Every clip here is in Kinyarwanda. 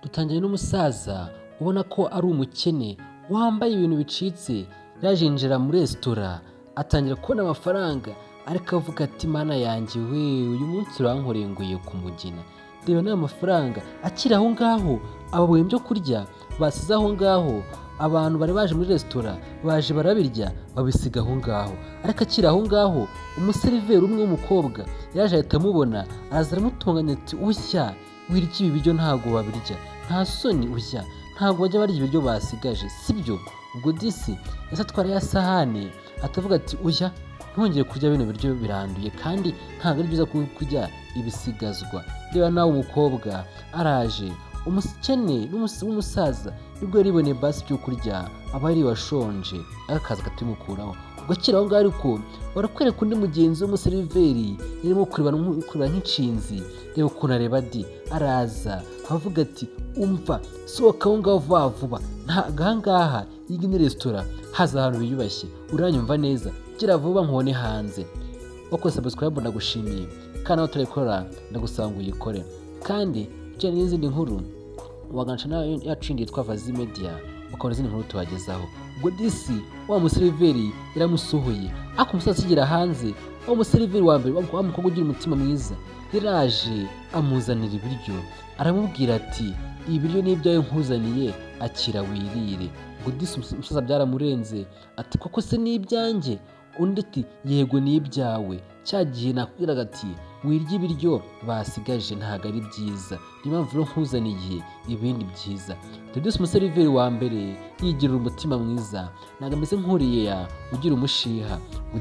dutangiye n'umusaza ubona ko ari umukene wambaye ibintu bicitse, yaje yinjira muri resitora atangira kubona amafaranga ariko avuga ati mana yanjye we, uyu munsi urankoreye nguye ku mugina. Reba n'aya mafaranga akiri aho ngaho, ababonye ibyo kurya basize aho ngaho, abantu bari baje muri resitora baje barabirya babisiga aho ngaho, ariko akiri aho ngaho umuseriveri umwe w'umukobwa yaje ahita amubona, araza aramutunganya ati ushya wirya ibi biryo ntabwo babirya, nta soni ushya, ntabwo bajya barya ibiryo basigaje sibyo? Ubwo disi yahise atwara ya sahane atavuga ati ushya ntongeye kurya bino biryo biranduye kandi ntabwo ari byiza kurya ibisigazwa. Reba nawe umukobwa araje, umukene w'umusaza nibwo yariboneye basi byo kurya aba yari washonje akaza akatimukuraho. Ubwo akiri aho ngaho ariko barakwereka undi mugenzi w'umuseriveri yarimo kureba nk'inshinzi, reba ukuntu areba di, araza avuga ati umva sohoka aho ngaho vuba vuba, ntabwo aha ngaha iyi ni resitora, haza ahantu biyubashye, uranyumva neza, gira vuba nkubone hanze. Wakoze subscribe ndagushimiye, kandi nawe turayikora ndagusaba ngo uyikore, kandi ujyanye n'izindi nkuru wagansha nawe yacindiye yitwa Abaseriveri ukabona izindi nkuru tubagezaho. Ubwo disi wa museriveri yaramusohoye, ariko umusaza akigera hanze wa museriveri wa mbere wa mukobwa ugira umutima mwiza yaraje amuzanira ibiryo, aramubwira ati ibi biryo ni ibyawe nkuzaniye, akira wirire. Ubwo disi umusaza byaramurenze ati koko se ni ibyanjye? Undi ati yego ni ibyawe, cya gihe nakubwiraga ati wirya ibiryo basigaje ntabwo ari byiza, niyo mpamvu rero nkuzaniye ibindi byiza. Disi umuseriveri wa mbere yigirira umutima mwiza, ntabwo ameze nk'uriya ugira umushiha.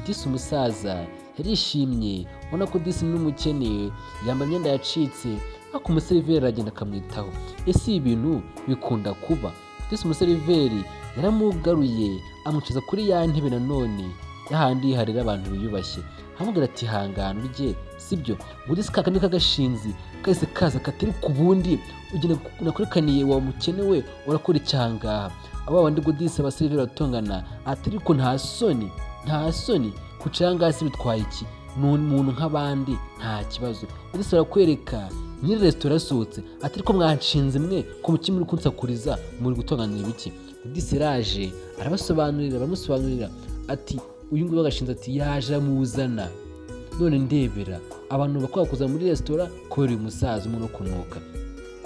Disi umusaza yarishimye, ubona ko disi n'umukene yambaye imyenda yacitse, ariko umuseriveri aragenda akamwitaho. Ese ibi bintu bikunda kuba? Disi umuseriveri yaramugaruye amwicaza kuri ya ntebe nanone yahandi harira abantu biyubashye, aramubwira ati hangana urye sibyo? Ngo disi kakandi k'agashinzi kahise kaza katari ku bundi, ugenda nakurekaniye wa mukene we urakora icyangaha. Aba bandi ngo disi abaseriveri batongana ati ariko nta soni kucanga hasi bitwaye iki? Ni umuntu nk'abandi nta kibazo. Disi barakwereka nyiri resitora asohotse ati ariko mwanshinze mwe ko mukimwe muri kunsakuriza muri gutonganira ibiki? Disi raje baramusobanurira ati uyu nguyu bagashinze ati yaje amuzana, none ndebera abantu bakora kuza muri resitora kubera uyu musaza umuntu kunuka.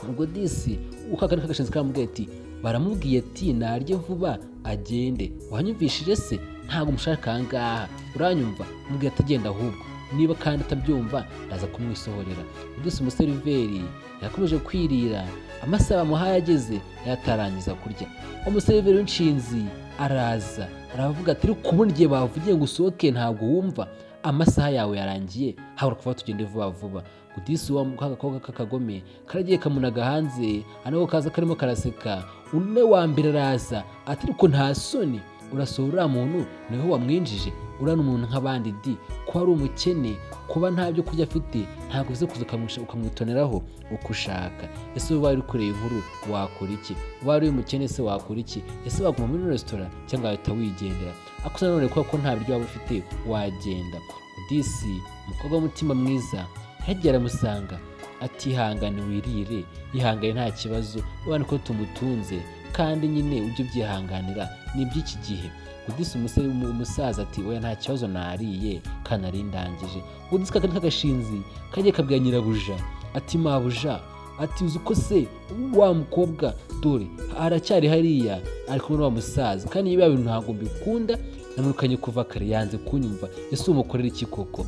Ubwo disi ukakandi kagashinze karamubwiye ati baramubwiye ati narye vuba agende, wanyumvishije se? Ntabwo mushaka aha ngaha, uranyumva? Mubwiye atagenda ahubwo, niba kandi atabyumva ndaza kumwisohorera. Disi umuseriveri yakomeje kwirira, amasaha bamuhaye ageze yatarangiza kurya. Umuseriveri w'inshinzi araza aravuga ati ariko ubundi igihe bavugiye ngo usohoke ntabwo wumva, amasaha yawe yarangiye, habura kuva tugende vuba vuba. Disi wa gakobwa k'akagome karagiye kamunaga hanze, anako kaza karimo karaseka. Undi wa mbere araza ati ariko nta soni, urasohora uriya muntu niho wamwinjije? uriya ni umuntu nk'abandi di, ko ari umukene, kuba nta byo kurya afite ntabwo uze kuza ukamwitoneraho uko ushaka. Ese ubaye uri kureba inkuru wakora iki? Ubaye uri umukene se wakora iki? Ese waguma muri resitora cyangwa wahita wigendera? Ariko nanone kubera ko nta biryo waba ufite wagenda. Disi umukobwa w'umutima mwiza yagiye aramusanga ati ihangane wirire, ihangane nta kibazo, ubona ko tumutunze kandi nyine ujye ubyihanganira, ni iby'iki gihe. Disi umusaza ati oya nta kibazo nariye kandi nari ndangije. Disi kakandi k'agashinzi kagiye kabwira nyirabuja ati mabuja, ati uzi ko se wa mukobwa dore aracyari hariya ari kumwe n'uwa musaza, kandi niba bintu ntabwo mbikunda, namurukanye kuva kare yanze kunyumva, ese umukorera iki koko?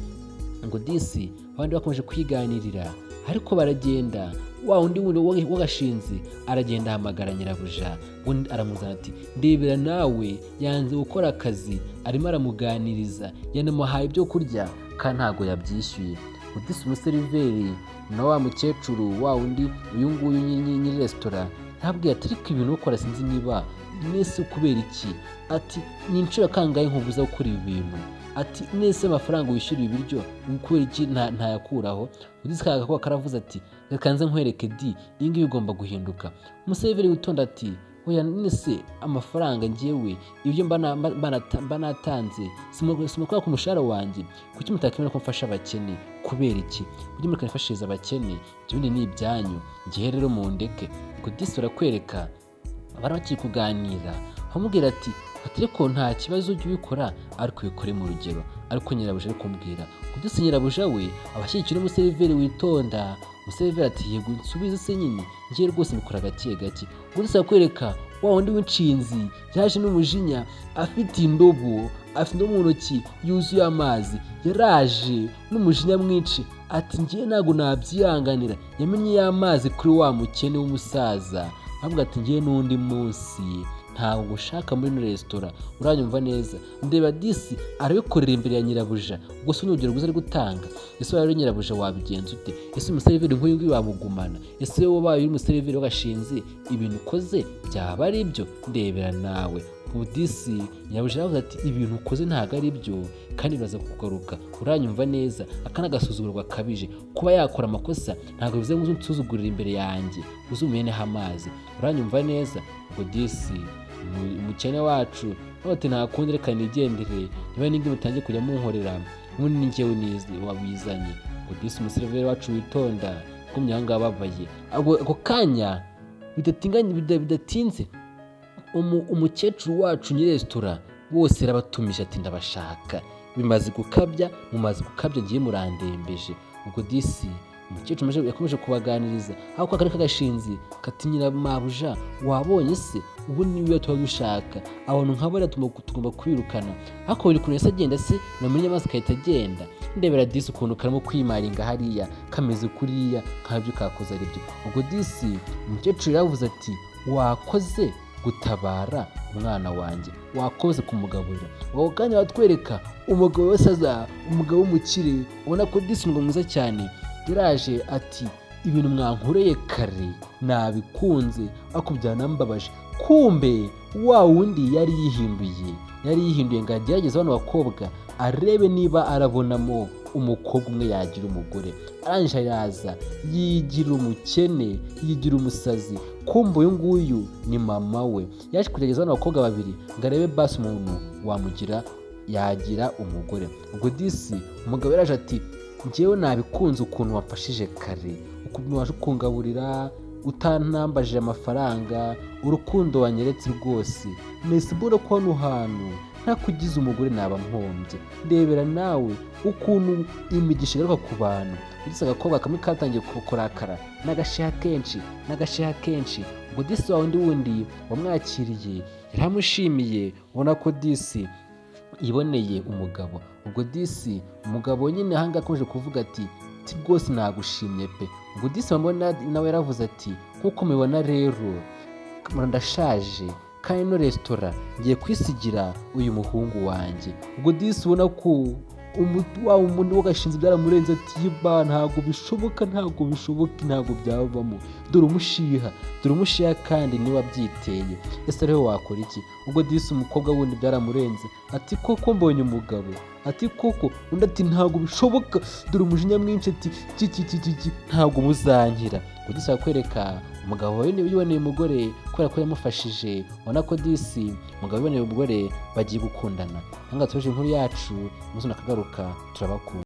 Ngo disi abandi bakomeje kwiganirira, ariko baragenda. Wa undi w'agashinzi aragenda ahamagara nyirabuja, undi aramuzana ati ndebera nawe yanze gukora akazi, arimo aramuganiriza, yanamuhaye ibyo kurya kandi ntabwo yabyishyuye. Disi umuseriveri na wa mukecuru wa undi uyu nguyu nyiri resitora ntabwiye ati ariko ibintu ukora sinzi niba nese kubera iki? Ati ni inshuro kangahe nkubuza gukora ibi bintu? Ati nese amafaranga wishyura ibiryo kubera iki ntayakuraho? Disi karavuze ati reka nze nkwereke di, iyi ngiyi igomba guhinduka. Umuseriveri witonda ati oya nese amafaranga njyewe ibyo mba natanze simukora ku mushahara wanjye, kuki mutakemera ko mfasha abakene? Kubera iki? Kuki mukanifashiriza abakene? Ibyo bindi ni ibyanyu, njyewe rero mundeke. Ubwo disi barakwereka bari bakiri kuganira, bamubwira ati ariko nta kibazo ujye ubikora ariko ubikore mu rugero. Ariko nyirabuja ari kumbwira kudisi nyirabuja we abashyigikira umuseriveri witonda. Umuseriveri ati yego nsubize se nyine, njyewe rwose mbikora gake gake. Ubwo disi arakwereka wa wundi w'inshinzi yaje n'umujinya, afite indobo mu ntoki yuzuye amazi, yaraje n'umujinya mwinshi ati njyewe ntabwo nabyihanganira, yamennye y'amazi kuri wa mukene w'umusaza. Avuga ati njyewe n'undi munsi ntabwo gushaka muri ino resitora, uranyumva neza? Ndeba disi arabikorera imbere ya nyirabuja. Ubwo se n'urugero rwiza ari gutanga. Ese rero nyirabuja wabigenza ute? Ese umuseriveri nk'uyu nguyu wamugumana? Ese wowe ubaye uri umuseriveri w'agashinzi ibintu ukoze byaba ari byo? Ndebera nawe. Ubu disi nyirabuja aravuga ati ibintu ukoze ntabwo ari byo kandi biraza kugaruka, uranyumva neza? Aka ni agasuzuguro gakabije. Kuba yakora amakosa ntabwo bivuze ngo unsuzugurire imbere yanjye uzumeneho amazi, uranyumva neza? Ubwo disi umukene wacu ati nta kundi reka nigendere, niba n'ingi mutangiye kujya munkorera ubundi ni njyewe wabizanye. Ubwo disi umuseriveri wacu witonda kumye aha ngaha babaye. Ako kanya bidatinze umukecuru wacu nyiri resitora bose arabatumije ati ndabashaka, bimaze gukabya ngiye murandembeje. Ubwo disi umukecuru yakomeje kubaganiriza, aho kwa kari kagashinzi kati nyiramabuja wabonye se ubu niwe tuba dushaka, abantu nk'abariya tugomba kwirukana. Ariko buri kuntu yese agenda se namenye amazi kahita agenda. Ndebera disi ukuntu karimo kwimaringa hariya kameze kuriya nkabyo kakoze ari byo. Ubwo disi umukecuru yaravuze ati wakoze gutabara umwana wanjye, wakoze kumugaburira. Uwo kanya batwereka umugabo wese aza, umugabo w'umukire ubona ko disi ngo mwiza cyane, yaraje ati ibintu mwankoreye kare nabikunze ariko byanambabaje. Kumbe wa wundi yari yihinduye ngo agerageze bano bakobwa arebe niba arabonamo umukobwa umwe yagira umugore. Arangije araza yigira umukene, yigira umusazi. Kumbe uyu nguyu ni mama we, yaje kugerageza bano bakobwa babiri ngo arebe basi umuntu yagira umugore. Ubwo disi umugabo yaraje ati njyewe nabikunze ukuntu wamfashije kare, ukuntu waje kungaburira utanambajije amafaranga, urukundo wanyeretse rwose. Nese mbona ko hano hantu ntakugize umugore naba mpombye. Ndebera nawe ukuntu imigisha igaruka ku bantu. Disi agakobwa kamwe katangiye kurakara n'agashiha kenshi. Ubwo disi wundi wamwakiriye yaramushimiye, ubona ko disi iboneye umugabo. Ubwo disi umugabo nyine ahanga akomeje kuvuga ati rwose nagushimye pe. Ubwo disi nawe yaravuze ati nk'uko mubibona rero ndashaje kandi ino resitora ngiye kwisigira uyu muhungu wanjye. Ubwo disi ubona ko umuntu w'agashinzi byaramurenze ati yiba ntabwo bishoboka, ntabwo byavamo. Dore umushiha kandi niwe wabyiteye. Ese rero wakora iki? Ubwo disi umukobwa wundi byaramurenze ati koko mbonye umugabo, ati koko undi ati ntabwo bishoboka, dore umujinya mwinshi ati ntabwo muzankira. Ubwo disi akwereka umugabo wawe yiboneye umugore kubera ko yamufashije. ubona ko disi umugabo yiboneye umugore bagiye gukundana. Aha ngaha tuje inkuru yacu umunsi nakagaruka turabakunda.